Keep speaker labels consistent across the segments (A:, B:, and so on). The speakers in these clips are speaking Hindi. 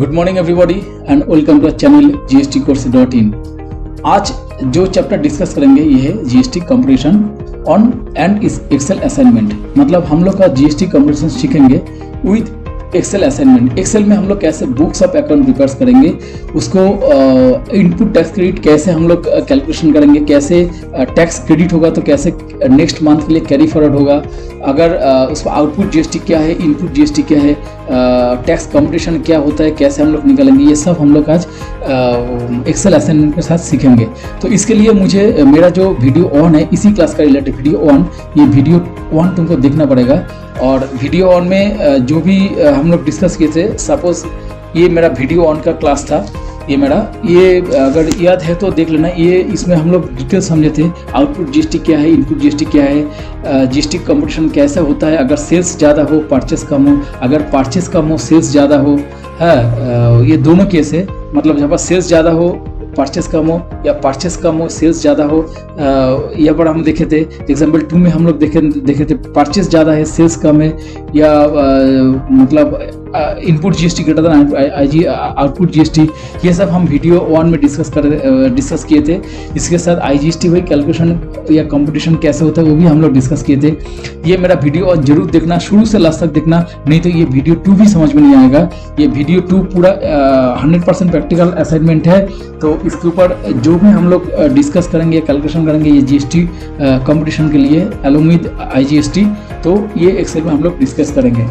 A: Good morning everybody and welcome to channel gstcourse.in। आज जो चैप्टर डिस्कस करेंगे ये है GST computation on and excel assignment. मतलब हम लोग का जीएसटी कंपटीशन सीखेंगे विद एक्सेल असाइनमेंट। एक्सेल में हम लोग कैसे बुक्स ऑफ अकाउंट प्रिपेयर करेंगे, उसको इनपुट टैक्स क्रेडिट कैसे हम लोग कैलकुलेशन करेंगे, कैसे टैक्स क्रेडिट होगा तो कैसे नेक्स्ट मंथ के लिए कैरी फॉरवर्ड होगा, अगर उसका आउटपुट जीएसटी क्या है, इनपुट जीएसटी क्या है, टैक्स कंपटीशन क्या होता है, कैसे हम लोग निकालेंगे, ये सब हम लोग आज एक्सेल असाइनमेंट के साथ सीखेंगे। तो इसके लिए मुझे मेरा जो वीडियो ऑन है, इसी क्लास का रिलेटेड वीडियो ऑन, ये वीडियो ऑन तुमको देखना पड़ेगा। और वीडियो ऑन में जो भी हम लोग डिस्कस किए थे, सपोज ये मेरा वीडियो ऑन का क्लास था, ये अगर याद है तो देख लेना। ये इसमें हम लोग डिटेल समझे थे, आउटपुट जीएसटी क्या है, इनपुट जीएसटी क्या है, जीएसटी कंपटीशन कैसे होता है, अगर सेल्स ज़्यादा हो परचेस कम हो, अगर परचेस कम हो सेल्स ज़्यादा हो, है ये दोनों केस है। मतलब जहाँ पर सेल्स ज़्यादा हो परचेस कम हो या परचेस कम हो सेल्स ज़्यादा हो, यहाँ पर हम देखे थे एग्जाम्पल 2 में हम लोग देखे थे परचेस ज़्यादा है सेल्स कम है, या मतलब input GST greater than output GST. ये सब हम वीडियो 1 में डिस्कस किए थे। इसके साथ आईजीएसटी वही कैलकुलेशन या कंपटीशन कैसे होता है वो भी हम लोग डिस्कस किए थे। ये मेरा वीडियो जरूर देखना, शुरू से लास्ट तक देखना, नहीं तो ये वीडियो 2 भी समझ में नहीं आएगा। ये वीडियो 2 पूरा 100% प्रैक्टिकल असाइनमेंट है। तो इसके ऊपर जो भी हम लोग डिस्कस करेंगे, कैलकुलेशन करेंगे ये जीएसटी कंपटीशन के लिए अलोंग विद आईजीएसटी, तो ये एक्सेल में हम लोग डिस्कस करेंगे।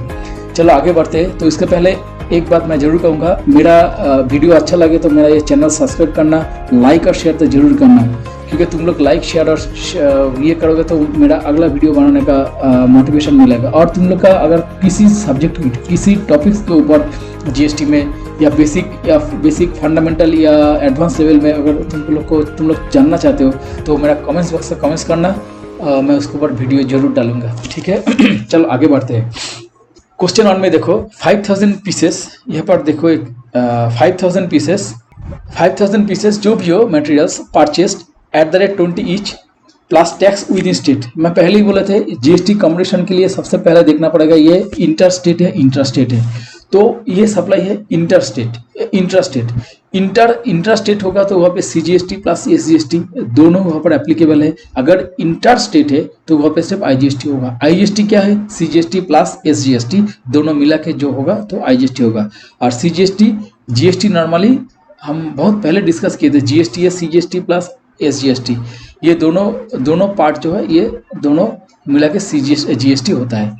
A: चलो आगे बढ़ते हैं। तो इसके पहले एक बात मैं जरूर कहूँगा, मेरा वीडियो अच्छा लगे तो मेरा ये चैनल सब्सक्राइब करना, लाइक और शेयर तो जरूर करना, क्योंकि तुम लोग लाइक शेयर और ये करोगे तो मेरा अगला वीडियो बनाने का मोटिवेशन मिलेगा। और तुम लोग का अगर किसी सब्जेक्ट किसी टॉपिक्स के ऊपर जीएसटी में या बेसिक फंडामेंटल या एडवांस लेवल में अगर तुम लोग जानना चाहते हो तो मेरा कमेंट्स बॉक्स में कमेंट्स करना, मैं उसके ऊपर वीडियो जरूर डालूंगा, ठीक है। चलो आगे बढ़ते हैं। क्वेश्चन 1 में देखो 5000 पीसेस, यहाँ पर देखो एक 5000 पीसेस जो भी हो materials purchased eight the rate 20 each plus tax with in state. मैं पहले ही बोले थे जीएसटी कंपटीशन के लिए सबसे पहले देखना पड़ेगा ये इंटर स्टेट है इंट्रा स्टेट है। तो ये सप्लाई है इंटर स्टेट होगा तो वहाँ पे सीजीएसटी प्लस एसजीएसटी दोनों वहाँ पर एप्लीकेबल है। अगर इंटर स्टेट है तो वहाँ पे सिर्फ आईजीएसटी होगा। आईजीएसटी क्या है, सीजीएसटी प्लस एसजीएसटी दोनों मिला के जो होगा तो आईजीएसटी होगा। और सीजीएसटी जीएसटी नॉर्मली हम बहुत पहले डिस्कस किए थे, जीएसटी है सीजीएसटी प्लस एसजीएसटी, ये दोनों पार्ट जो है ये दोनों मिला के जीएसटी होता है।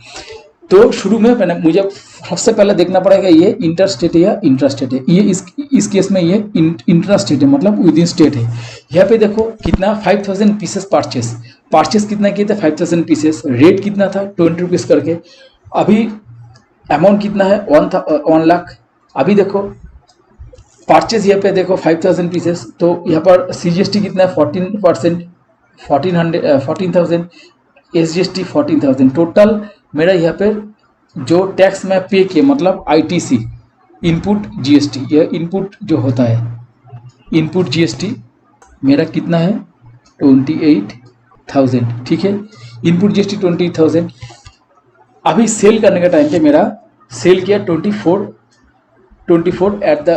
A: तो शुरू में मुझे सबसे पहले देखना पड़ेगा ये इंटर स्टेट है या इंट्रा स्टेट है। ये इस केस में ये इंट्रा स्टेट है, मतलब विद इन स्टेट है। यहाँ पे देखो कितना 5000 पीसेस परचेस कितना किए थे 5000 पीसेस, रेट कितना था 20 रुपीज़ करके। अभी अमाउंट कितना है 1 लाख। अभी देखो परचेस यहाँ पे देखो 5000 पीसेस, तो यहाँ पर सीजीएसटी कितना है 14%, 14,000, एसजीएसटी 14,000। टोटल मेरा यहाँ पे जो टैक्स मैं पे किया मतलब आईटीसी इनपुट जीएसटी, यह इनपुट जो होता है इनपुट जीएसटी मेरा कितना है 28,000, ठीक है। Input GST 28,000। अभी सेल करने का टाइम पे मेरा सेल किया 24 at the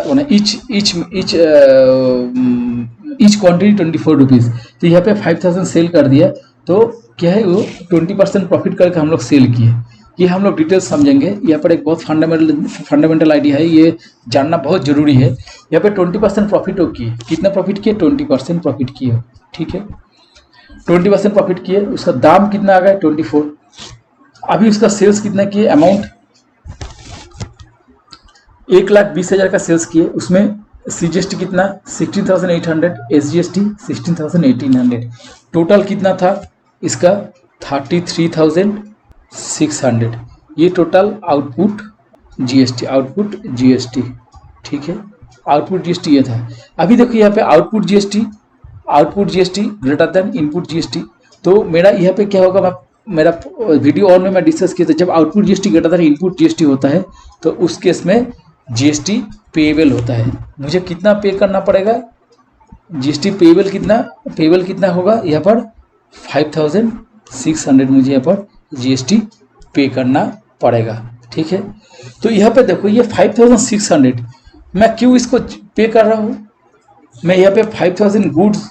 A: each quantity 24 rupees. तो यहाँ पे 5000 सेल कर दिया, तो क्या है वो 20% प्रॉफिट करके हम लोग सेल किए। ये हम लोग डिटेल्स समझेंगे। यहाँ पर एक बहुत फंडामेंटल आइडिया है, ये जानना बहुत जरूरी है। यहाँ पे 20% प्रॉफिट हो किए, कितना प्रॉफिट किए 20% प्रॉफिट किए, ठीक है। 20% प्रॉफिट किए, उसका दाम कितना आ गया 24। अभी उसका सेल्स कितना किए, अमाउंट 1,20,000 का सेल्स किए, उसमें सीजीएसटी कितना 16,800, एसजीएसटी 16,1800। टोटल कितना था इसका 33,600। ये टोटल आउटपुट जीएसटी, ठीक है। आउटपुट जीएसटी ये था। अभी देखो यहाँ पे output GST greater than input GST. तो मेरा यहाँ पे क्या होगा, मेरा वीडियो ऑन में मैं डिस्कस किया था, जब output GST greater than input GST होता है तो उस केस में जीएसटी पेएबल होता है। मुझे कितना पे करना पड़ेगा, जीएसटी पेएबल कितना होगा, यहाँ पर 5,600 मुझे यहाँ पर जीएसटी पे करना पड़ेगा, ठीक है। तो यहाँ पे देखो ये 5600 मैं क्यों इसको पे कर रहा हूँ? मैं यहाँ पे 5000 गुड्स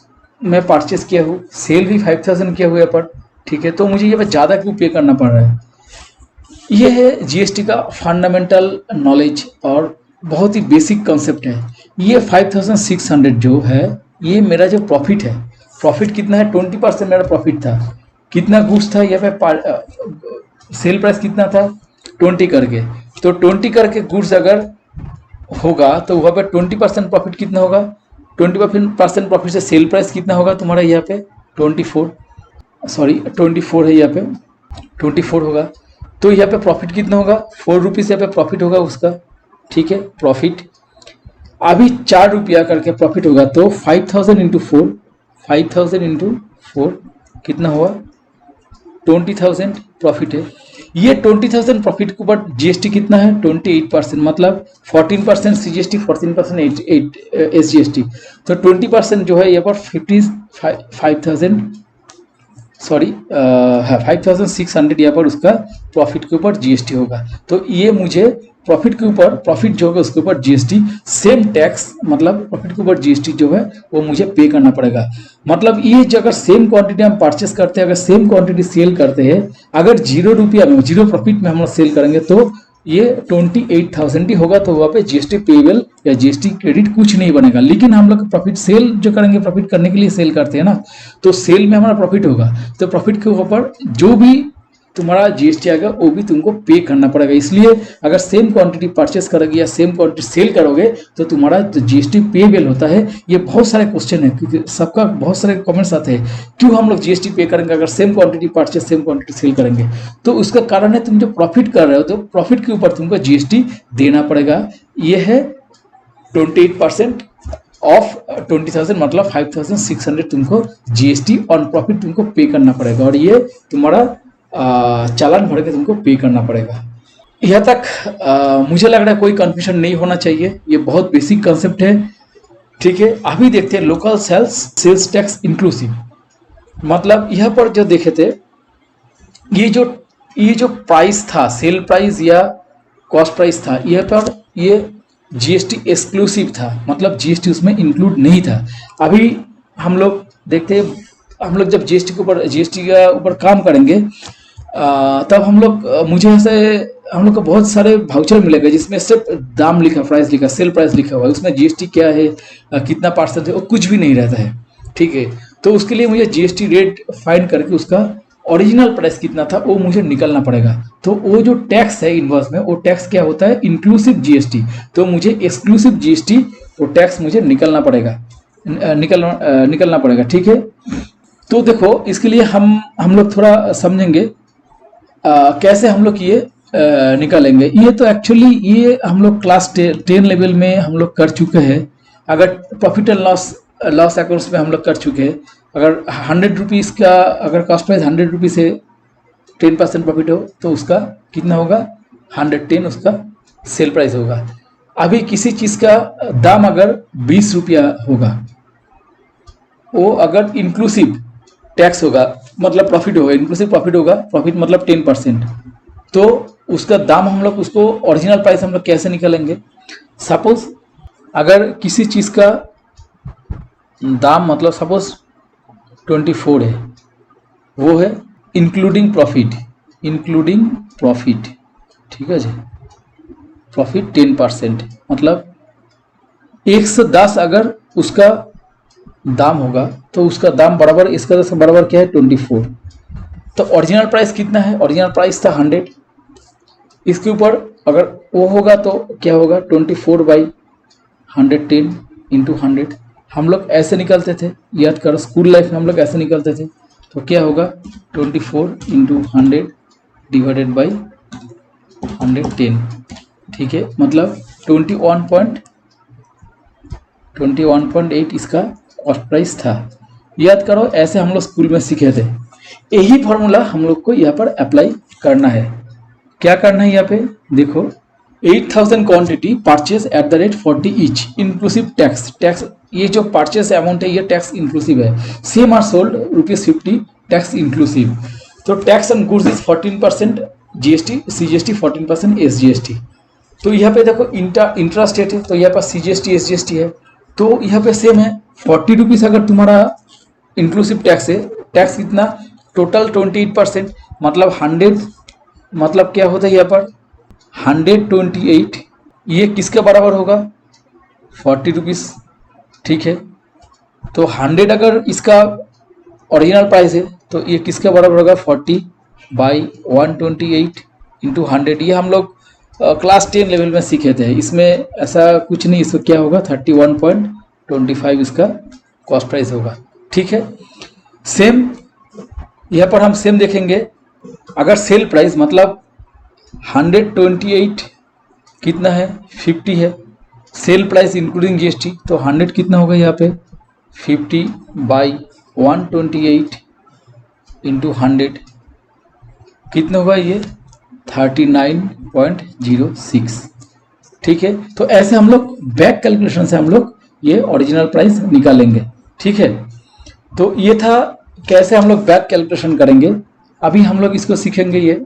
A: मैं परचेस किया हूँ, सेल भी 5000 किया हुआ यहाँ पर, ठीक है। तो मुझे यहाँ पे ज़्यादा क्यों पे करना पड़ रहा है? ये है जीएसटी का फंडामेंटल नॉलेज और बहुत ही बेसिक कंसेप्ट है। ये 5600 जो है, ये मेरा जो प्रॉफिट है, प्रॉफिट कितना है? 20% मेरा प्रॉफिट था। कितना गुड्स था यहाँ पे? सेल प्राइस कितना था? 20 करके। तो 20 करके गुड्स अगर होगा तो वहाँ पे 20% प्रॉफिट कितना होगा? 20% प्रॉफिट से सेल प्राइस कितना होगा तुम्हारा यहाँ पे? 24 है यहाँ पे, 24 होगा। तो यहाँ पे प्रॉफिट कितना होगा? 4 रुपीज़ यहाँ पे प्रॉफिट होगा उसका, ठीक है। प्रॉफिट अभी 4 रुपया करके प्रॉफिट होगा, तो 5000 इंटू 4, 5000 इंटू 4 कितना हुआ? 20,000 प्रॉफिट है। ये 20,000 प्रॉफिट के ऊपर जीएसटी कितना है? 28%, मतलब 14% सीजीएसटी, 14% एसजीएसटी। तो 20% जो है यहाँ पर 5600 यहाँ पर उसका प्रॉफिट के ऊपर जीएसटी होगा। तो ये मुझे प्रॉफिट के ऊपर, प्रॉफिट जो होगा उसके ऊपर जीएसटी, सेम टैक्स, मतलब प्रॉफिट के ऊपर जीएसटी जो है वो मुझे पे करना पड़ेगा। मतलब ये जो अगर सेम क्वांटिटी हम परचेस करते हैं, अगर सेम क्वांटिटी सेल करते हैं, अगर 0 रुपया में, 0 प्रॉफिट में हम लोग सेल करेंगे तो ये 28,000 ही होगा। तो वहाँ पे जीएसटी पेबल या जीएसटी क्रेडिट कुछ नहीं बनेगा। लेकिन हम लोग प्रॉफिट सेल जो करेंगे, प्रॉफिट करने के लिए सेल करते हैं ना, तो सेल में हमारा प्रॉफिट होगा, तो प्रॉफिट के ऊपर जो भी तुम्हारा जीएसटी आएगा वो भी तुमको पे करना पड़ेगा। इसलिए अगर सेम क्वांटिटी परचेस करोगे या सेम क्वांटिटी सेल करोगे तो तुम्हारा जो जीएसटी पेबल होता है। ये बहुत सारे क्वेश्चन है, क्योंकि सबका बहुत सारे कमेंट्स आते हैं, क्यों हम लोग जीएसटी पे करेंगे अगर same quantity purchase, same quantity sale करेंगे? तो उसका कारण है, तुम जो प्रॉफिट कर रहे हो तो प्रॉफिट के ऊपर तुमको जीएसटी देना पड़ेगा। ये है 28% ऑफ 20,000, मतलब 5600 तुमको जीएसटी ऑन प्रॉफिट तुमको पे करना पड़ेगा, और ये तुम्हारा चालान भर के तुमको पे करना पड़ेगा। यहाँ तक मुझे लग रहा है कोई कंफ्यूजन नहीं होना चाहिए, ये बहुत बेसिक कंसेप्ट है, ठीक है। अभी देखते हैं लोकल सेल्स टैक्स इंक्लूसिव। मतलब यहाँ पर जो देखे थे, ये जो प्राइस था, सेल प्राइस या कॉस्ट प्राइस था, यहाँ पर ये जीएसटी एक्सक्लूसिव था, मतलब जीएसटी उसमें इंक्लूड नहीं था। अभी हम लोग देखते हैं, हम लोग जब जीएसटी के ऊपर काम करेंगे तब हम लोग हम लोग को बहुत सारे वाउचर मिलेगा जिसमें सिर्फ दाम लिखा, प्राइस लिखा, सेल प्राइस लिखा हुआ है, उसमें जीएसटी क्या है, कितना % है, वो कुछ भी नहीं रहता है, ठीक है। तो उसके लिए मुझे जीएसटी रेट फाइंड करके उसका ओरिजिनल प्राइस कितना था वो मुझे निकलना पड़ेगा। तो वो जो टैक्स है इनवॉइस में, वो टैक्स क्या होता है? Inclusive GST. तो मुझे एक्सक्लूसिव जीएसटी वो टैक्स मुझे निकलना पड़ेगा, ठीक है। तो देखो, इसके लिए हम लोग थोड़ा समझेंगे कैसे हम लोग ये निकालेंगे। ये तो एक्चुअली ये हम लोग क्लास 10 लेवल में हम लोग कर चुके हैं। अगर प्रॉफिट एंड लॉस अकाउंट्स में हम लोग कर चुके हैं। अगर 100 रुपीज़ का अगर कॉस्ट प्राइस 100 रुपीज़ से 10% प्रॉफिट हो तो उसका कितना होगा? 110 उसका सेल प्राइस होगा। अभी किसी चीज़ का दाम अगर 20 रुपया होगा, वो अगर इंक्लूसिव टैक्स होगा, मतलब प्रॉफिट होगा, इंक्लूसिव प्रॉफिट होगा, प्रॉफिट मतलब 10%, तो उसका दाम हम लोग, उसको ओरिजिनल प्राइस हम लोग कैसे निकालेंगे? सपोज अगर किसी चीज़ का दाम मतलब सपोज 24 है, वो है इंक्लूडिंग प्रॉफिट, ठीक है जी। प्रॉफिट 10%, मतलब 110 अगर उसका दाम होगा तो उसका दाम बराबर, इसका बराबर क्या है? 24। तो ओरिजिनल प्राइस कितना है? ओरिजिनल प्राइस था 100। इसके ऊपर अगर वो होगा तो क्या होगा? 24/110 इंटू 100। हम लोग ऐसे निकालते थे, याद करो, स्कूल लाइफ में हम लोग ऐसे निकालते थे। तो क्या होगा? 24 इंटू 100 डिवाइडेड बाई 110, ठीक है। मतलब 21.8 इसका कॉस्ट प्राइस था। याद करो, ऐसे हम लोग स्कूल में सीखे थे। यही फॉर्मूला हम लोग को यहाँ पर अप्लाई करना है। क्या करना है यहाँ पे देखो, 8000 quantity purchase at the rate 40 each inclusive tax. ये जो परचेस अमाउंट है ये टैक्स इंक्लूसिव है। Same are sold ₹50 tax inclusive. तो tax on goods is 14% GST, CGST 14% SGST. तो यहाँ पे देखो इंट्रा स्टेट है, तो यहाँ पर CGST SGST है, तो यहाँ पे सेम है 40 रुपीज़ अगर तुम्हारा इंक्लूसिव टैक्स है, टैक्स कितना टोटल 28%, मतलब 100, मतलब क्या होता है यहाँ पर 128, ये किसके बराबर होगा 40 रुपीज़, ठीक है। तो 100 अगर इसका ओरिजिनल प्राइस है तो ये किसके बराबर होगा 40/128 इंटू 100। ये हम लोग क्लास 10 लेवल में सीखे थे, इसमें ऐसा कुछ नहीं, इसको क्या होगा 31.25 इसका कॉस्ट प्राइस होगा, ठीक है। सेम यहाँ पर हम सेम देखेंगे, अगर सेल प्राइस मतलब 128 कितना है 50 है, सेल प्राइस इंक्लूडिंग GST, तो 100 कितना होगा यहाँ पे 50/128 इंटू 100 कितना होगा ये 39.06, ठीक है। तो ऐसे हम लोग बैक कैलकुलेशन से हम लोग ये ओरिजिनल प्राइस निकालेंगे, ठीक है। तो ये था कैसे हम लोग बैक कैलकुलेशन करेंगे, अभी हम लोग इसको सीखेंगे। ये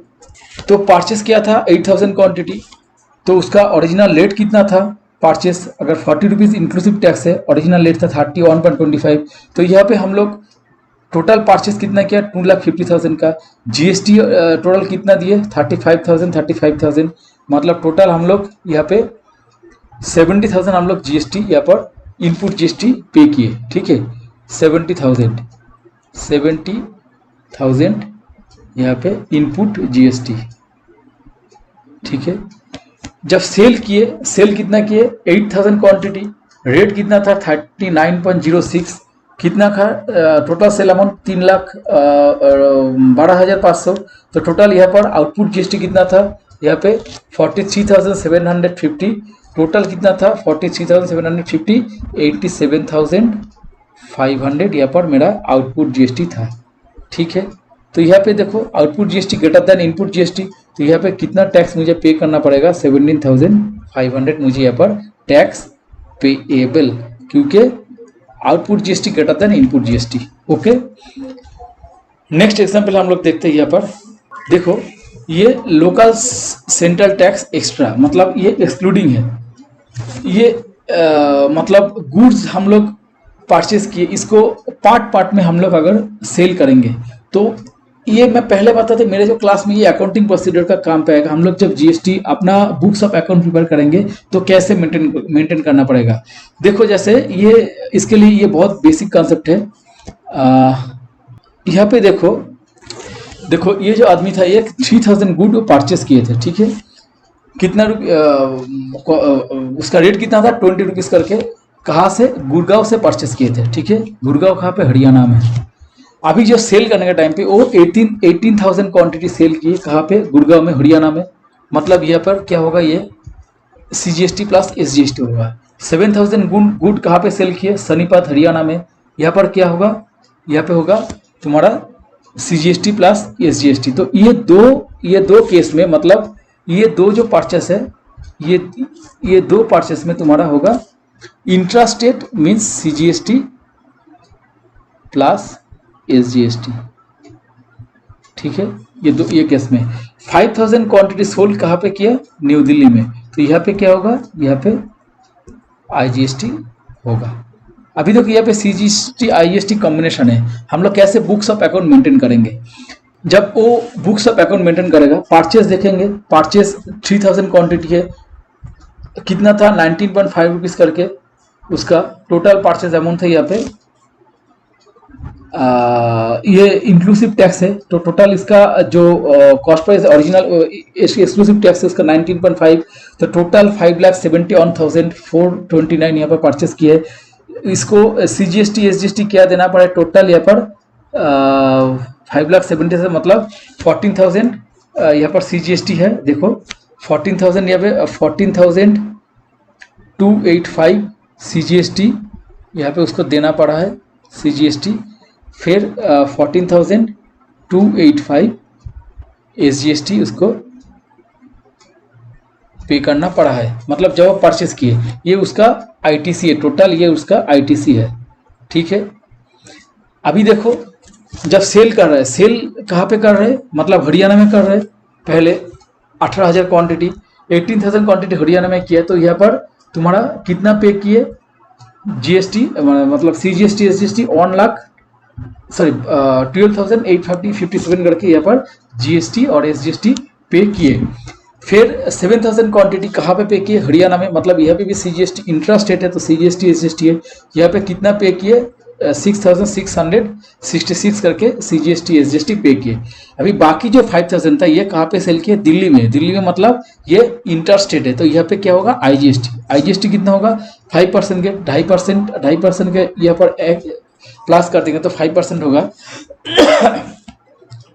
A: तो परचेस किया था 8000 क्वांटिटी, तो उसका ओरिजिनल रेट कितना था परचेस, अगर 40 रुपीज़ इंक्लूसिव टैक्स है, ओरिजिनल रेट था 31.25, तो यहाँ पे हम लोग टोटल परचेस कितना किया 2,50,000 का, GST टोटल कितना दिए 35,000, मतलब टोटल हम लोग यहाँ पे 70,000 हम लोग GST यहाँ पर इनपुट GST पे किए, ठीक है। 70,000 यहाँ पे इनपुट GST, ठीक है। जब सेल किए, सेल कितना किए 8000 क्वांटिटी, रेट कितना था 39.06, कितना था टोटल सेल अमाउंट 3,12,500, तो टोटल यहाँ पर आउटपुट GST कितना था यहाँ पे 43,750, टोटल कितना था 43,750, 87,500 यहाँ पर मेरा आउटपुट GST था, ठीक है। तो यहाँ पे देखो output GST greater than input GST, तो यहाँ पे कितना टैक्स मुझे पे करना पड़ेगा 17,500 मुझे यहाँ पर टैक्स पेएबल, क्योंकि output GST greater than input GST, okay. Next example हम लोग देखते हैं। यहाँ पर देखो ये लोकल सेंट्रल टैक्स एक्स्ट्रा, मतलब ये एक्सक्लूडिंग है, ये मतलब गुड्स हम लोग परचेस किए, इसको पार्ट में हम लोग अगर सेल करेंगे, तो ये मैं पहले बताया था मेरे जो क्लास में, ये अकाउंटिंग प्रोसीजर का काम पे आएगा। हम लोग जब GST अपना बुक्स ऑफ अकाउंट प्रिपेयर करेंगे तो कैसे मेंटेन करना पड़ेगा। देखो जैसे ये इसके लिए ये बहुत बेसिक कॉन्सेप्ट है। यहाँ पे देखो ये जो आदमी था ये 3000 गुड परचेस किए थे, ठीक है। कितना उसका रेट कितना था 20 रुपीज़ करके, कहाँ से गुड़गांव से परचेस किए थे, ठीक है। गुड़गांव कहाँ पे हरियाणा में। अभी जो सेल करने के टाइम पे वो 18,000 क्वांटिटी सेल किए, कहाँ पे गुड़गांव में हरियाणा में, मतलब यहाँ पर क्या होगा ये CGST प्लस SGST होगा। 7,000 गुड कहाँ पे सेल किए सोनीपत हरियाणा में, यहाँ पर क्या होगा यहाँ पे होगा तुम्हारा CGST प्लस SGST। तो ये दो केस में, मतलब ये दो जो परचेस है, ये दो परचेस में तुम्हारा होगा intra state means CGST plus SGST, ठीक है। ये केस में 5,000 क्वांटिटी सोल्ड कहाँ पे किया न्यू दिल्ली में, तो यहाँ पे क्या होगा यहाँ पे IGST होगा। अभी देखो यहाँ पे CGST IGST कॉम्बिनेशन है। हम लोग कैसे बुक्स ऑफ अकाउंट मेंटेन करेंगे, जब वो बुक्स ऑफ अकाउंट मेंटेन करेगा, परचेस देखेंगे, परचेस 3000 क्वांटिटी है, कितना था 19.5 रुपीज़ करके, उसका टोटल परचेस अमाउंट था यहाँ पे ये इंक्लूसिव टैक्स है, तो टोटल इसका जो cost price original exclusive tax है उसका 19.5, तो टोटल 5,71,429 यहाँ पर परचेस किए। इसको CGST SGST क्या देना पड़ा, टोटल यहाँ पर 5,70,000 से मतलब 14,000 यहाँ पर CGST है। देखो 14,000 यहाँ पे 14,285 CGST यहाँ पे उसको देना पड़ा है CGST, फिर 14,285 SGST उसको पे करना पड़ा है, मतलब जब वो परचेस किए। ये उसका ITC है, टोटल ये उसका ITC है, ठीक है। अभी देखो जब सेल कर रहे हैं, सेल कहाँ पे कर रहे हैं, मतलब हरियाणा में कर रहे हैं। पहले 18,000 क्वांटिटी, 18,000 क्वांटिटी हरियाणा में किया, तो यहाँ पर तुम्हारा कितना पे किए जीएसटी, मतलब CGST SGST 1 लाख, सॉरी 12,857 करके यहाँ पर जीएसटी और SGST पे किए। फिर 7,000 क्वांटिटी कहाँ पे किए, हरियाणा में, मतलब यहाँ पे भी CGST इंट्रा स्टेट है तो CGST SGST है। यहाँ पे कितना पे किए 6,666 करके CGST SGST पे किए। अभी बाकी जो 5,000 था ये कहाँ पे सेल किए, दिल्ली में। दिल्ली में मतलब ये इंटर स्टेट है, तो यहाँ पे क्या होगा IGST कितना होगा 5% के 2.5% के यहाँ पर प्लस कर देंगे तो 5% होगा।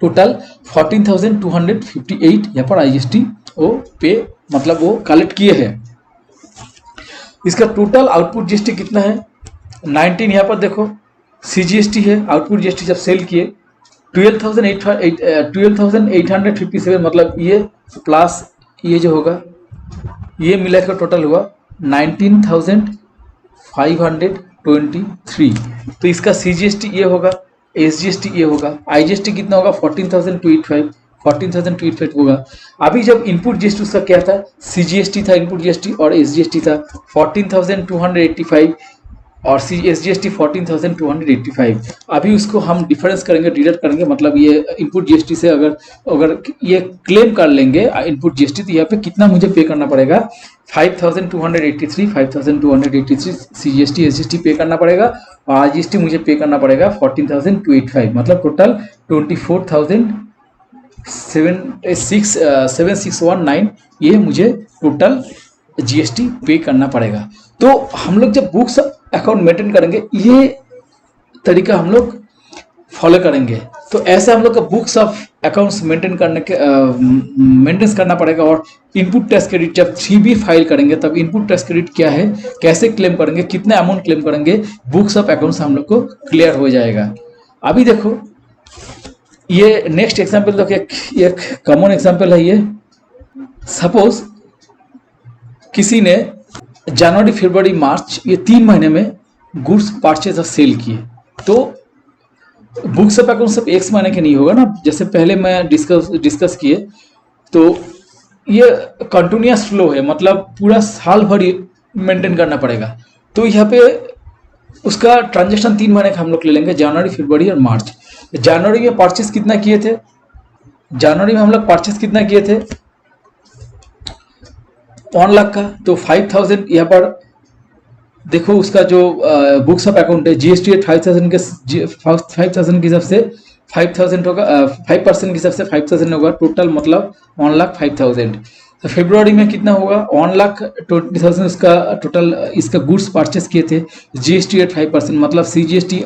A: टोटल 14,258 यहाँ पर IGST वो पे मतलब वो कलेक्ट किए हैं। इसका टोटल आउटपुट GST कितना है 19, यहाँ पर देखो CGST है, आउटपुट GST जब सेल किए 12,857, मतलब ये प्लस ये जो होगा ये मिला कर टोटल हुआ 19,523। तो इसका CGST ये होगा, SGST ये होगा, IGST कितना होगा 14,285 होगा। अभी जब इनपुट GST उसका क्या था, CGST था इनपुट GST और SGST था 14,285 और SGST 14,285। अभी उसको हम डिफरेंस करेंगे, डिडक्ट करेंगे, मतलब ये इनपुट GST से अगर ये क्लेम कर लेंगे इनपुट GST तो यहाँ पे कितना मुझे पे करना पड़ेगा 5,283 CGST SGST पे करना पड़ेगा और IGST मुझे पे करना पड़ेगा 14,285, मतलब टोटल 24,761.9 ये मुझे टोटल GST पे करना पड़ेगा। तो हम लोग जब बुक्स अकाउंट मेंटेन करेंगे ये तरीका हम लोग फॉलो करेंगे, तो ऐसे हम लोग का बुक्स ऑफ अकाउंट्स मेंटेन करना पड़ेगा। और इनपुट टैक्स क्रेडिट जब 3B फाइल करेंगे तब इनपुट टैक्स क्रेडिट क्या है, कैसे क्लेम करेंगे, कितना अमाउंट क्लेम करेंगे, बुक्स ऑफ अकाउंट्स हम लोग को क्लियर हो जाएगा। अभी देखो ये नेक्स्ट एग्जाम्पल देखो, एक कॉमन एग्जाम्पल है ये। सपोज किसी ने जनवरी फरवरी मार्च ये 3 महीने में गुड्स परचेज और सेल किए, तो बुक्स ऑफ अकाउंट सब एक महीने के नहीं होगा ना, जैसे पहले मैं डिस्कस किए, तो ये कंटिन्यूअस फ्लो है, मतलब पूरा साल भर मेंटेन करना पड़ेगा। तो यहाँ पे उसका ट्रांजेक्शन 3 महीने का हम लोग ले लेंगे, जनवरी फरवरी और मार्च। जनवरी में परचेज कितना किए थे, जनवरी में हम लोग परचेज कितना किए थे 1 लाख का, तो 5,000 यहाँ पर देखो उसका जो बुक्स ऑफ अकाउंट है GST 5,000 के हिसाब से 5,000 होगा, 5% के हिसाब से 5,000 होगा टोटल, मतलब 1,05,000। तो फरवरी में कितना होगा 1,20,000 उसका टोटल इसका गुड्स परचेस किए थे, GST 5%, मतलब CGST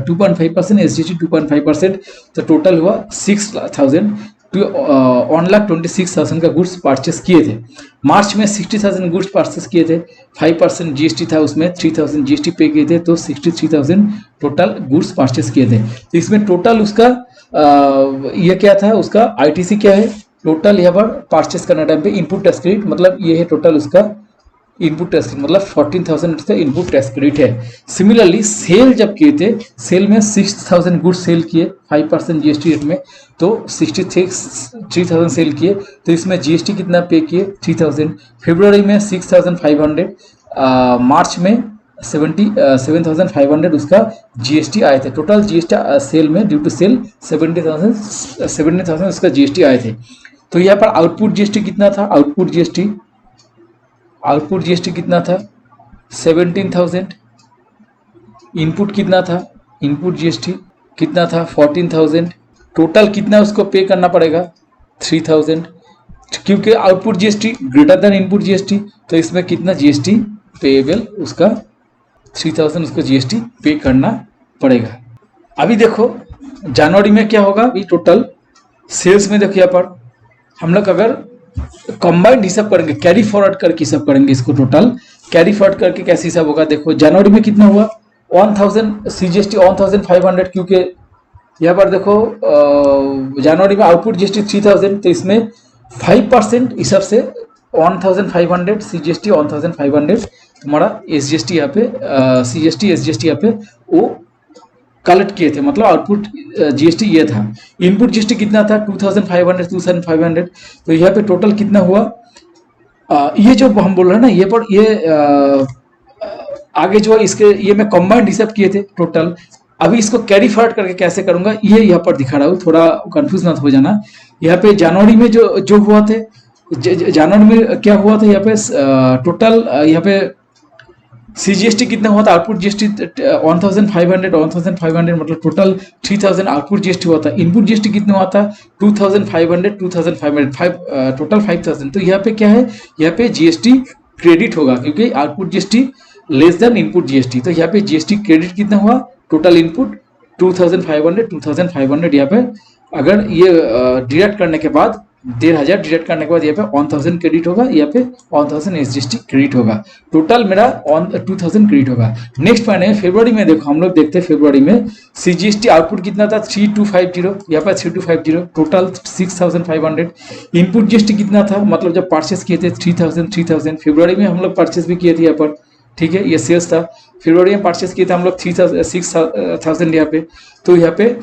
A: 2.5%, SGST 2.5%, तो टोटल हुआ 6,000, 1,26,000 का गुड्स परचेस किए थे। मार्च में 60,000 गुड्स परचेस किए थे, 5% GST था उसमें, 3,000 GST पे किए थे, तो 63,000 टोटल गुड्स परचेस किए थे। तो इसमें टोटल उसका ये क्या था, उसका ITC क्या है, टोटल यहाँ पर परचेस करने टाइम पे इनपुट टैक्स क्रेडिट, मतलब ये है टोटल उसका इनपुट टैक्स क्रेडिट, मतलब 14,000 उसका इनपुट टैक्स क्रेडिट है। सिमिलरली सेल जब किए थे, सेल में 6,000 गुड्स सेल किए 5% GST रेट में, तो 63,000 सेल किए, तो इसमें GST कितना पे किए 3,000। फरवरी में 6,500, मार्च में 7,500 उसका GST आए थे। टोटल GST सेल में ड्यू टू सेल 70,000 उसका GST आए थे। तो यहाँ पर आउटपुट GST कितना था, आउटपुट GST कितना था 17,000। इनपुट कितना था, इनपुट GST कितना था 14,000। टोटल कितना उसको पे करना पड़ेगा 3,000, क्योंकि output GST greater than input GST, तो इसमें कितना GST पेएबल उसका 3,000 उसको GST पे करना पड़ेगा। अभी देखो जनवरी में क्या होगा, अभी टोटल सेल्स में देखो यहाँ पर हम लोग अगर कंबाइंड हिसाब करेंगे, कैरी फॉरवर्ड करके हिसाब करेंगे, इसको टोटल कैरी फॉरवर्ड करके कैसे हिसाब होगा, देखो जनवरी में कितना हुआ 1,000 CGST 1,500, क्योंकि यहाँ पर देखो जनवरी में आउटपुट GST 3,000, तो इसमें 5% हिसाब से 1,500 CGST 1,500 तुम्हारा SGST यहाँ पे CGST SGST यहाँ पे वो कलेक्ट किए थे, मतलब आउटपुट GST ये था। इनपुट GST कितना था 2,500, तो यहाँ पे टोटल कितना हुआ ये जो हम बोल रहे हैं ना, ये पर ये आगे जो है इसके ये मैं कंबाइंड हिसाब किए थे टोटल। अभी इसको कैरी फॉरवर्ड करके कैसे करूंगा ये यहाँ पर दिखा रहा हूँ, थोड़ा कंफ्यूज ना हो जाना। यहाँ पे जनवरी में जो जो हुआ थे, जनवरी में क्या हुआ था, यहाँ पे टोटल यहाँ पे सीजीएसटी कितना हुआ था, आउटपुट जीएसटी 1500 मतलब टोटल 3000 आउटपुट जीएसटी हुआ था। इनपुट जीएसटी कितना हुआ था 2500 टोटल 5000। तो यहाँ पे क्या है, यहाँ पे जीएसटी क्रेडिट होगा क्योंकि output GST less than input GST. तो यहाँ पे जीएसटी क्रेडिट कितना हुआ, टोटल इनपुट 2500 यहाँ पे अगर ये डिडक्ट करने के बाद 1500 डिडक्ट करने के बाद यहाँ पे 1000 क्रेडिट होगा, यहाँ पे 1000 एसजीएसटी क्रेडिट होगा, टोटल मेरा 2000 क्रेडिट होगा। नेक्स्ट महीने में फरवरी में देखो, हम लोग देखते हैं फरवरी में सीजीएसटी आउटपुट कितना था 3250, यहाँ पर 3250 टोटल 6500। इनपुट जीएसटी कितना था, मतलब जब परचेस किए थे 3000 फरवरी में हम लोग परचेस भी किए थे यहाँ पर, ठीक है, ये सेल्स था। फरवरी में परचेस किए थे हम लोग 6000 यहाँ पे। तो यहाँ पे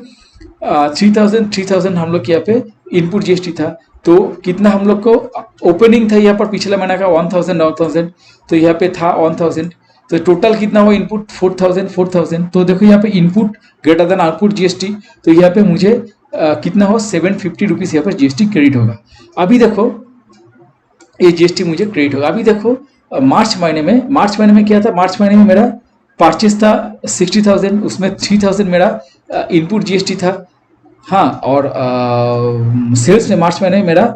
A: 3000 हम लोग यहाँ पे इनपुट जीएसटी था। तो कितना हम लोग को ओपनिंग था यहाँ पर पिछला महीना का 1000, तो यहाँ पे था 1000। तो टोटल कितना हुआ इनपुट 4000। तो देखो यहाँ पे input greater than output GST, तो यहाँ पे मुझे कितना हो 750 रुपीज यहाँ पर जीएसटी क्रेडिट होगा। अभी देखो ये जीएसटी मुझे क्रेडिट होगा। अभी देखो मार्च महीने में क्या था, मार्च महीने में मेरा परचेस था 60,000, उसमें 3000 मेरा इनपुट जीएसटी था। हाँ, और सेल्स में मार्च महीने में मेरा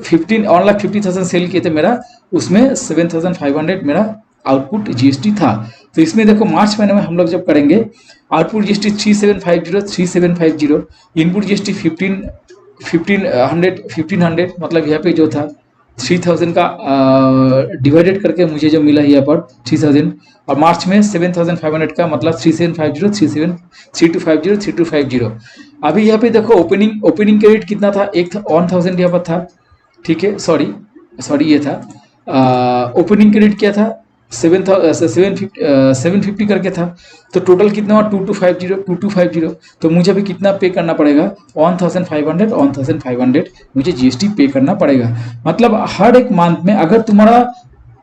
A: 1,50,000 सेल किए थे मेरा, उसमें 7,500 मेरा आउटपुट जीएसटी था। तो इसमें देखो मार्च महीने में हम लोग जब करेंगे आउटपुट जीएसटी 3750, इनपुट जीएसटी 1500 मतलब यहाँ पे जो था 3000 का डिवाइडेड करके मुझे जो मिला यहाँ पर 3000, और मार्च में 7500 का मतलब 3250। अभी यहाँ पे देखो ओपनिंग क्रेडिट कितना था, एक था 1000 यहाँ पर था, ठीक है, सॉरी ये था ओपनिंग क्रेडिट क्या था 750 करके था। तो टोटल कितना हुआ 2250। तो मुझे अभी कितना पे करना पड़ेगा 1500 मुझे जीएसटी पे करना पड़ेगा। मतलब हर एक मंथ में अगर तुम्हारा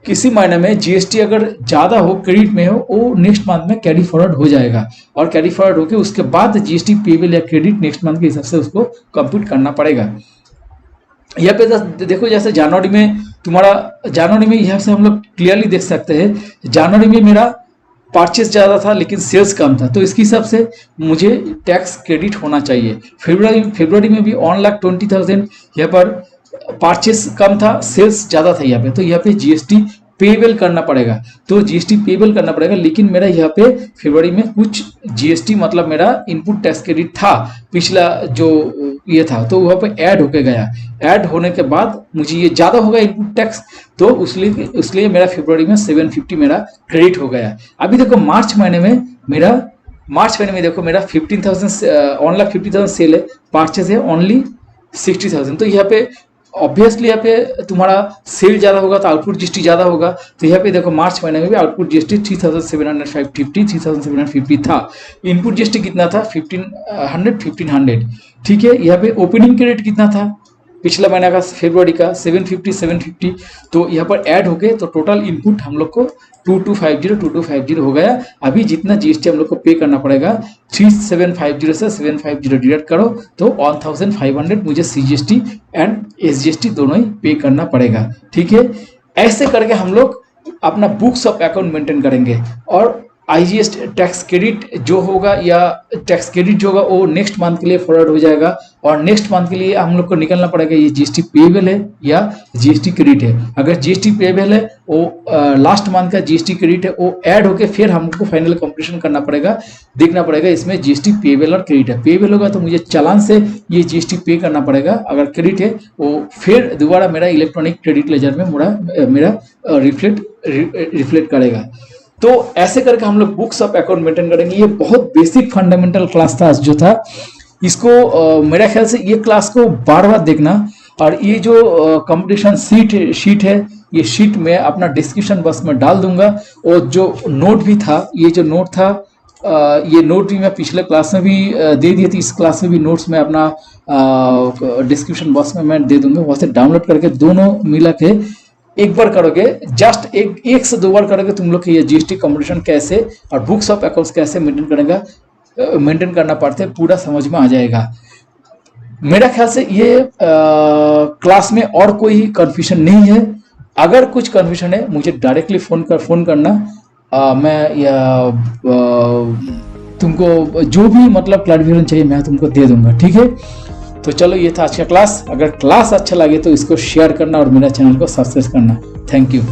A: किसी महीने में जीएसटी अगर ज़्यादा हो, क्रेडिट में हो, वो नेक्स्ट मंथ में कैरी फॉरवर्ड हो जाएगा, और कैरी फॉरवर्ड होकर उसके बाद जीएसटी पेबल या क्रेडिट नेक्स्ट मंथ के हिसाब से उसको कंप्यूट करना पड़ेगा। यहाँ पे देखो जैसे जनवरी में यहाँ से हम लोग क्लियरली देख सकते हैं, जनवरी में मेरा परचेस ज़्यादा था लेकिन सेल्स कम था, तो इसके हिसाब से मुझे टैक्स क्रेडिट होना चाहिए। फरवरी में भी 1,20,000 यहाँ पर परचेस कम था, सेल्स ज़्यादा था यहाँ पे, तो यहाँ पे जीएसटी पेबल करना पड़ेगा। तो जीएसटी पेबल करना पड़ेगा, लेकिन मेरा यहाँ पे फरवरी में कुछ जीएसटी मतलब मेरा इनपुट टैक्स क्रेडिट था पिछला जो ये था, तो वहाँ पे ऐड होके गया। ऐड होने के बाद मुझे ये ज़्यादा होगा इनपुट टैक्स, तो इसलिए मेरा फरवरी में 750 मेरा क्रेडिट हो गया। अभी देखो मार्च महीने में देखो मेरा 1,50,000 सेल है, परचेज है ओनली 60,000। तो यहाँ पे ऑब्वियसली यहाँ पे तुम्हारा सेल ज़्यादा होगा तो आउटपुट जीएसटी ज़्यादा होगा। तो यहाँ पे देखो मार्च महीने में भी आउटपुट जीएसटी 3,750 था। इनपुट जीएसटी कितना था 1,500, ठीक है। यहाँ पे ओपनिंग क्रेडिट कितना था पिछला महीना का फरवरी का 750। तो यहाँ पर ऐड हो गए, तो टोटल इनपुट हम लोग को 2250 हो गया। अभी जितना जीएसटी हम लोग को पे करना पड़ेगा 3750 से 750 डिडक्ट करो तो 1500 मुझे सीजीएसटी एंड एसजीएसटी दोनों ही पे करना पड़ेगा, ठीक है। ऐसे करके हम लोग अपना बुक्स ऑफ अकाउंट मेंटेन करेंगे, और आईजीएस टैक्स क्रेडिट जो होगा या टैक्स क्रेडिट जो होगा वो नेक्स्ट मंथ के लिए फॉरवर्ड हो जाएगा, और नेक्स्ट मंथ के लिए हम लोग को निकलना पड़ेगा ये जीएसटी पेबल है या जीएसटी क्रेडिट है। अगर जीएसटी पेबल है वो लास्ट मंथ का जीएसटी क्रेडिट है वो ऐड होके फिर हम लोग को फाइनल कंप्यूटेशन करना पड़ेगा, देखना पड़ेगा इसमें जीएसटी पेबल और क्रेडिट है। पेबल होगा तो मुझे चालान से ये जीएसटी पे करना पड़ेगा, अगर क्रेडिट है वो फिर दोबारा मेरा इलेक्ट्रॉनिक क्रेडिट लेजर में मेरा रिफ्लेक्ट करेगा। तो ऐसे करके हम लोग बुक्स ऑफ अकाउंट मेंटेन करेंगे। ये बहुत बेसिक फंडामेंटल क्लास था जो था, इसको मेरा ख्याल से ये क्लास को बार बार देखना। और ये जो कंपटीशन शीट है, ये शीट में अपना डिस्क्रिप्शन बॉक्स में डाल दूंगा, और जो नोट भी था, ये जो नोट था ये नोट भी मैं पिछले क्लास में भी दे दिए थे, इस क्लास में भी नोट्स में अपना डिस्क्रिप्शन बॉक्स में मैं दे दूंगा, वहाँ से डाउनलोड करके दोनों मिला के एक बार करोगे, जस्ट एक से 2 बार करोगे, तुम लोग की ये जीएसटी कंपटीशन कैसे और बुक्स ऑफ अकाउंट्स कैसे मेंटेन करना पड़ते पूरा समझ में आ जाएगा। मेरा ख्याल से ये क्लास में और कोई कंफ्यूजन नहीं है। अगर कुछ कंफ्यूजन है मुझे डायरेक्टली फोन करना। मैं तुमको जो भी मतलब क्लैरिफिकेशन चाहिए मैं तुमको दे दूंगा, ठीक है। तो चलो ये था आज का क्लास। अगर क्लास अच्छा लगे तो इसको शेयर करना और मेरा चैनल को सब्सक्राइब करना। Thank you.